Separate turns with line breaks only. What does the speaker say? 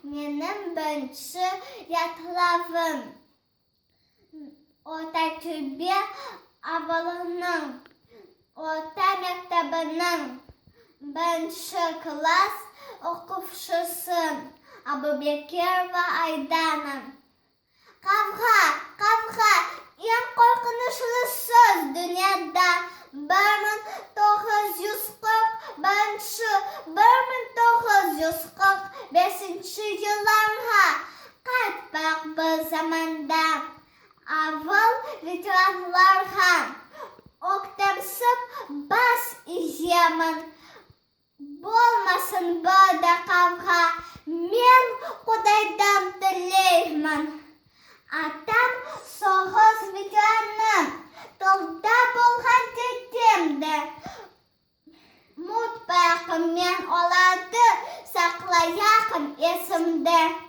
Менің бірінші ятлавым. Ортайтөбе авылының орта мектебінің бірінші класс оқушысы Абубекирова Айдана. Қавға, ең қорқынышлы сөз дүниеде 1945 жыларға қайтпақ бұл заманда. Авыл ветеранларға оқтамсып бас иземін. Болмасын бұда қавға, мен Құдайдан тілеймін. Атам соғыс ветераны, тылда болған детемді. Ұмытпайықпын мен оларды, сақлайықпын есімді.